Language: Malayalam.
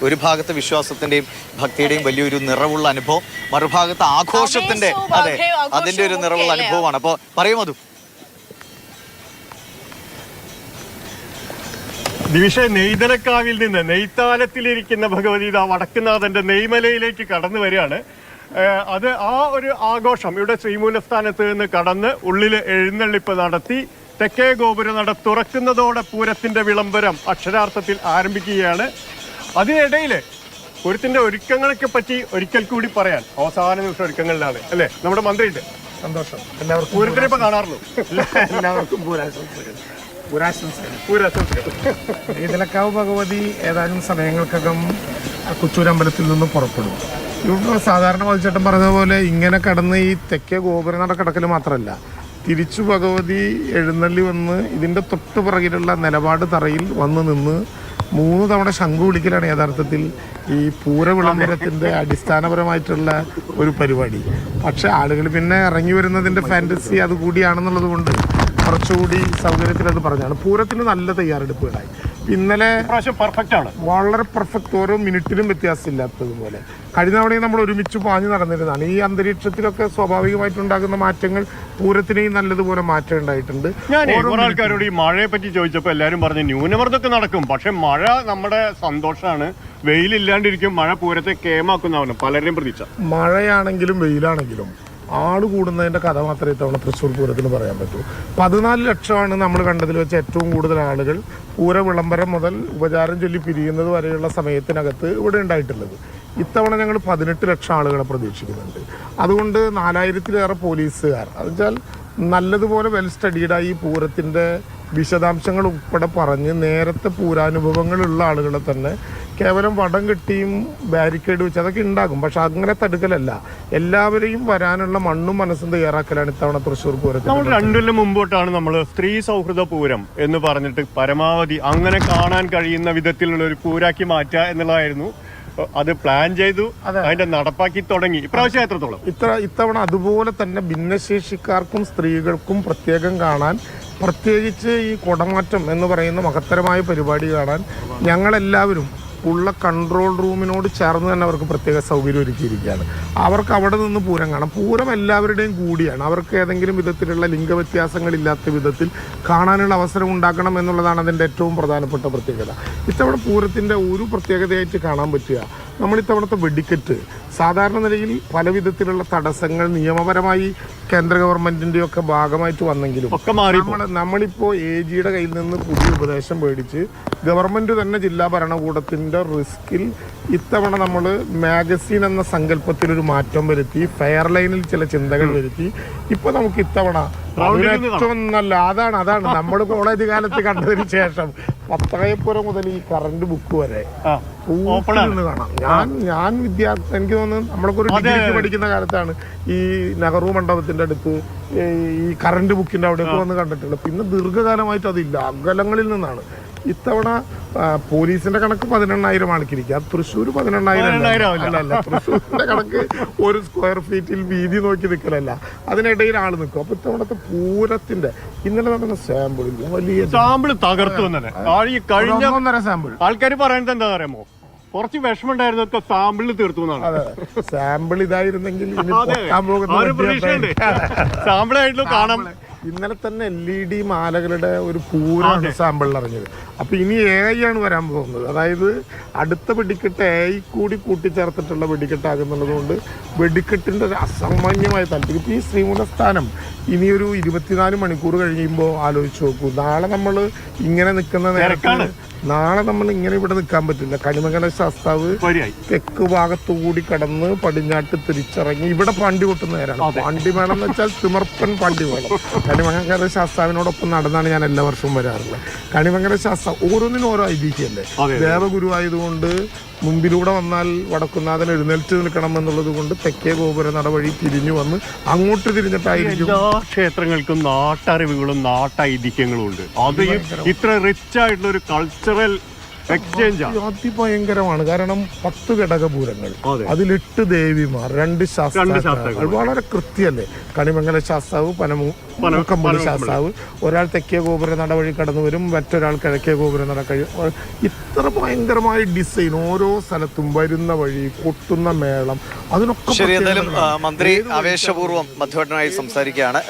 ഒരു ഭാഗത്ത് വിശ്വാസത്തിന്റെയും ഭക്തിയുടെയും വലിയൊരു നിറവുള്ള അനുഭവം, മറുഭാഗത്ത് ആഘോഷത്തിന്റെ അതിന്റെ ഒരു നിറവുള്ള അനുഭവമാണ്. അപ്പോൾ പറയും അതും ദിവിഷ, നെയ്തലക്കാവിൽ നിന്ന് നെയ്ത്താലത്തിലിരിക്കുന്ന ഭഗവതി വടക്കുന്നാഥന്റെ നെയ്മലയിലേക്ക് കടന്നു വരികയാണ്. അത് ആ ഒരു ആഘോഷം ഇവിടെ ശ്രീമൂലസ്ഥാനത്ത് നിന്ന് കടന്ന് ഉള്ളിൽ എഴുന്നള്ളിപ്പ് നടത്തി തെക്കേ ഗോപുര നട തുറക്കുന്നതോടെ പൂരത്തിന്റെ വിളംബരം അക്ഷരാർത്ഥത്തിൽ ആരംഭിക്കുകയാണ്. അതിനിടയിൽ പൂരത്തിന്റെ ഒരുക്കങ്ങളൊക്കെ പറ്റി ഒരിക്കൽ കൂടി പറയാൻ അവസാന നിമിഷം ഒരുക്കങ്ങളിലാണ് അല്ലേ നമ്മുടെ മന്ത്രിയുണ്ട്. സന്തോഷം. എല്ലാവർക്കും പൂരത്തിനെ ഇപ്പൊ കാണാറുള്ളൂ. എല്ലാവർക്കും നെയ്തലക്കാവ് ഭഗവതി ഏതാനും സമയങ്ങൾക്കകം കൊച്ചൂരമ്പലത്തിൽ നിന്നും പുറപ്പെടും. ഇവിടെ സാധാരണ വധിച്ചേട്ടൻ പറഞ്ഞതുപോലെ ഇങ്ങനെ കടന്ന് ഈ തെക്കേ ഗോപുര നട കിടക്കൽ മാത്രമല്ല, തിരിച്ചു ഭഗവതി എഴുന്നള്ളി വന്ന് ഇതിൻ്റെ തൊട്ട് പുറകിലുള്ള നിലപാട് തറയിൽ വന്ന് നിന്ന് 3 തവണ ശംഖു വിളിക്കലാണ് യഥാർത്ഥത്തിൽ ഈ പൂര വിളംബരത്തിൻ്റെ അടിസ്ഥാനപരമായിട്ടുള്ള ഒരു പരിപാടി. പക്ഷെ ആളുകൾ പിന്നെ ഇറങ്ങി വരുന്നതിൻ്റെ ഫാൻറ്റസി അതുകൂടിയാണെന്നുള്ളത് കൊണ്ട് കുറച്ചുകൂടി സൗകര്യത്തിൽ അത് പറഞ്ഞാണ്. പൂരത്തിന് നല്ല തയ്യാറെടുപ്പുകളായി. ഇന്നലെ പെർഫെക്റ്റ് ആണ്, വളരെ പെർഫെക്റ്റ്, ഓരോ മിനിറ്റിലും വ്യത്യാസമില്ലാത്തതുപോലെ. കഴിഞ്ഞ തവണയും നമ്മൾ ഒരുമിച്ച് പാഞ്ഞു നടന്നിരുന്നതാണ്. ഈ അന്തരീക്ഷത്തിലൊക്കെ സ്വാഭാവികമായിട്ടുണ്ടാകുന്ന മാറ്റങ്ങൾ പൂരത്തിനെയും നല്ലതുപോലെ മാറ്റം ഉണ്ടായിട്ടുണ്ട്. ഞാൻ കുറെ ആൾക്കാരോട് ഈ മഴയെ പറ്റി ചോദിച്ചപ്പോൾ എല്ലാവരും പറഞ്ഞു ന്യൂനമർദ്ദമൊക്കെ നടക്കും, പക്ഷെ മഴ നമ്മുടെ സന്തോഷമാണ്. വെയിലില്ലാണ്ടിരിക്കും, മഴ പൂരത്തെ കേമാക്കുന്നതാണ് പലരുടെയും പ്രതീക്ഷ. മഴയാണെങ്കിലും വെയിലാണെങ്കിലും ആള് കൂടുന്നതിൻ്റെ കഥ മാത്രമേ ഇത്തവണ തൃശ്ശൂർ പൂരത്തിന് പറയാൻ പറ്റൂ. 14 ലക്ഷമാണ് നമ്മൾ കണ്ടതിൽ വെച്ച് ഏറ്റവും കൂടുതൽ ആളുകൾ പൂര വിളംബരം മുതൽ ഉപചാരം ചൊല്ലി പിരിയുന്നത് വരെയുള്ള സമയത്തിനകത്ത് ഇവിടെ ഉണ്ടായിട്ടുള്ളത്. ഇത്തവണ ഞങ്ങൾ 18 ലക്ഷം ആളുകളെ പ്രതീക്ഷിക്കുന്നുണ്ട്. അതുകൊണ്ട് 4000-ലേറെ പോലീസുകാർ, എന്നുവെച്ചാൽ നല്ലതുപോലെ വെൽ സ്റ്റഡീഡായി പൂരത്തിൻ്റെ വിശദാംശങ്ങൾ ഉൾപ്പെടെ പറഞ്ഞ് നേരത്തെ പൂരാനുഭവങ്ങളുള്ള ആളുകളെ തന്നെ കേവലം വടം കെട്ടിയും ബാരിക്കേഡ് വെച്ച് അതൊക്കെ ഉണ്ടാകും. പക്ഷെ അങ്ങനെ തടുക്കലല്ല, എല്ലാവരെയും വരാനുള്ള മണ്ണും മനസ്സും തയ്യാറാക്കലാണ് ഇത്തവണ തൃശ്ശൂർ പൂരത്തിൽ. നമ്മൾ 2 കൊല്ലം മുമ്പോട്ടാണ് നമ്മൾ സ്ത്രീ സൗഹൃദ പൂരം എന്ന് പറഞ്ഞിട്ട് പരമാവധി അങ്ങനെ കാണാൻ കഴിയുന്ന വിധത്തിലുള്ള ഒരു പൂരാക്കി മാറ്റുക എന്നുള്ളതായിരുന്നു. അത് പ്ലാൻ ചെയ്തു, അതിന്റെ നടപ്പാക്കി തുടങ്ങി. ഇപ്രാവശ്യം എത്രത്തോളം? ഇത്തവണ അതുപോലെ തന്നെ ഭിന്നശേഷിക്കാർക്കും സ്ത്രീകൾക്കും പ്രത്യേകം കാണാൻ, പ്രത്യേകിച്ച് ഈ കുടമാറ്റം എന്ന് പറയുന്ന മഹത്തരമായ പരിപാടി കാണാൻ ഞങ്ങളെല്ലാവരും ഉള്ള കൺട്രോൾ റൂമിനോട് ചേർന്ന് തന്നെ അവർക്ക് പ്രത്യേക സൗകര്യം ഒരുക്കിയിരിക്കുകയാണ്. അവർക്ക് അവിടെ നിന്ന് പൂരം കാണാം. പൂരം എല്ലാവരുടെയും കൂടിയാണ്. അവർക്ക് ഏതെങ്കിലും വിധത്തിലുള്ള ലിംഗവ്യത്യാസങ്ങളില്ലാത്ത വിധത്തിൽ കാണാനുള്ള അവസരം ഉണ്ടാക്കണം എന്നുള്ളതാണ് അതിൻ്റെ ഏറ്റവും പ്രധാനപ്പെട്ട പ്രത്യേകത. ഇത്തവണ പൂരത്തിൻ്റെ ഒരു പ്രത്യേകതയായിട്ട് കാണാൻ പറ്റുക, നമ്മളിത്തവണത്തെ വെടിക്കെട്ട് സാധാരണ നിലയിൽ പല വിധത്തിലുള്ള തടസ്സങ്ങൾ നിയമപരമായി കേന്ദ്ര ഗവൺമെൻറ്റിൻ്റെയൊക്കെ ഭാഗമായിട്ട് വന്നെങ്കിലും നമ്മളിപ്പോൾ AGയുടെ കയ്യിൽ നിന്ന് പുതിയ ഉപദേശം മേടിച്ച് ഗവൺമെൻറ് തന്നെ ജില്ലാ ഭരണകൂടത്തിൻ്റെ റിസ്കിൽ ഇത്തവണ നമ്മൾ മാഗസീൻ എന്ന സങ്കല്പത്തിലൊരു മാറ്റം വരുത്തി, ഫെയർ ലൈനിൽ ചില ചിന്തകൾ വരുത്തി. ഇപ്പോൾ നമുക്ക് ഇത്തവണ ഏറ്റവും നല്ല അതാണ് നമ്മൾ കോളേജ് കാലത്ത് കണ്ടതിന് ശേഷം പത്തായപ്പുരം മുതൽ ഈ കറണ്ട് ബുക്ക് വരെ നിന്ന് കാണാം. ഞാൻ വിദ്യാർത്ഥി, എനിക്ക് തോന്നുന്നു നമ്മളൊക്കെ ഒരു ഡിഗ്രിക്ക് പഠിക്കുന്ന കാലത്താണ് ഈ നെഹ്റു മണ്ഡപത്തിന്റെ അടുത്ത് ഈ കറണ്ട് ബുക്കിന്റെ അവിടെയൊക്കെ വന്ന് കണ്ടിട്ടുള്ളത്. പിന്നെ ദീർഘകാലമായിട്ട് അതില്ല, അകലങ്ങളിൽ നിന്നാണ്. ഇത്തവണ പോലീസിന്റെ കണക്ക് 18,000 ആൾക്കിരിക്കുക, തൃശ്ശൂർ 18,000 അല്ല. തൃശ്ശൂരിന്റെ കണക്ക് ഒരു സ്ക്വയർ ഫീറ്റിൽ വീതി നോക്കി നിൽക്കലല്ല, അതിനിടയിൽ ആള് നിൽക്കും. അപ്പൊ ഇത്തവണത്തെ പൂരത്തിന്റെ ഇന്നലെ നടന്ന സാമ്പിളിൽ വലിയ സാമ്പിൾ തകർത്തു തന്നെ. കഴിഞ്ഞ 1.5 സാമ്പിൾ ആൾക്കാർ പറയുന്നത് എന്താ പറയുമോ, കുറച്ച് വിഷമം ഉണ്ടായിരുന്നൊക്കെ സാമ്പിളിൽ തീർത്തു എന്നാണ്. അതെ, സാമ്പിൾ ഇതായിരുന്നെങ്കിൽ സാമ്പിളായിട്ടുള്ള കാണാം. ഇന്നലെ തന്നെ LED മാലകളുടെ ഒരു പൂരാണ് സാമ്പിളിൽ അറിഞ്ഞത്. അപ്പോൾ ഇനി AI ആണ് വരാൻ പോകുന്നത്. അതായത് അടുത്ത വെടിക്കെട്ട് AI കൂടി കൂട്ടിച്ചേർത്തിട്ടുള്ള വെടിക്കെട്ടാകുന്നുള്ളത് കൊണ്ട് വെടിക്കെട്ടിൻ്റെ ഒരു അസാമാന്യമായ താല്പര്യം. ഈ ശ്രീമൂലസ്ഥാനം ഇനിയൊരു 24 മണിക്കൂർ കഴിയുമ്പോൾ ആലോചിച്ച് നോക്കൂ. നാളെ നമ്മൾ ഇങ്ങനെ നിൽക്കുന്ന നേരത്താണ്, നാളെ നമ്മൾ ഇങ്ങനെ ഇവിടെ നിൽക്കാൻ പറ്റില്ല. കണിമംഗല ശാസ്താവ് തെക്ക് ഭാഗത്തുകൂടി കടന്ന് പടിഞ്ഞാട്ട് തിരിച്ചിറങ്ങി ഇവിടെ പാണ്ടി കൊട്ടുന്ന നേരമാണ്. പാണ്ടിമേളം എന്ന് വെച്ചാൽ തിമർപ്പൻ പാണ്ടിമേളം. കണിമംഗല ശാസ്താവിനോടൊപ്പം നടന്നാണ് ഞാൻ എല്ലാ വർഷവും വരാറുള്ളത്. കണിമംഗല ശാസ്താവ് ഓരോന്നിനും ഓരോ ഐതിഹ്യമല്ലേ. ദേവഗുരു ആയതുകൊണ്ട് മുമ്പിലൂടെ വന്നാൽ വടക്കുന്നാഥൻ എഴുന്നേൽറ്റ് നിൽക്കണം എന്നുള്ളത് കൊണ്ട് തെക്കേ ഗോപുര നടവഴി തിരിഞ്ഞു വന്ന് അങ്ങോട്ട് തിരിഞ്ഞിട്ടായിരിക്കും. എല്ലാ ക്ഷേത്രങ്ങൾക്കും നാട്ടറിവുകളും നാട്ടൈതിഹ്യങ്ങളും ഉണ്ട്. അത് ഇത്ര റിച്ച് ആയിട്ടുള്ള ഒരു കൾച്ചറൽ എക്സ്ചേഞ്ചാണ്. അതിഭയങ്കരമാണ്. കാരണം 10 ഘടകപൂരങ്ങൾ, അതെ. അതിൽ 8 ദേവിമാർ, 2 ശാസ്താക്കൾ. വളരെ കൃത്യല്ലേ. കണിമംഗല ശാസ്താവ്, പനമുക്കമ്പുഴ ശാസ്താവ്, ഒരാൾ തെക്കേ ഗോപുര നട വഴി കടന്നു വരും, മറ്റൊരാൾ കിഴക്കേ ഗോപുര നട ഇത്ര ഭയങ്കരമായ ഡിസൈൻ. ഓരോ സ്ഥലത്തും വരുന്ന വഴി, കൊട്ടുന്ന മേളം, അതിനൊക്കെ ശരി. എന്തായാലും മന്ത്രി ആവേശപൂർവ്വം മധുവട്ടനായി സംസാരിക്കുകയാണ്.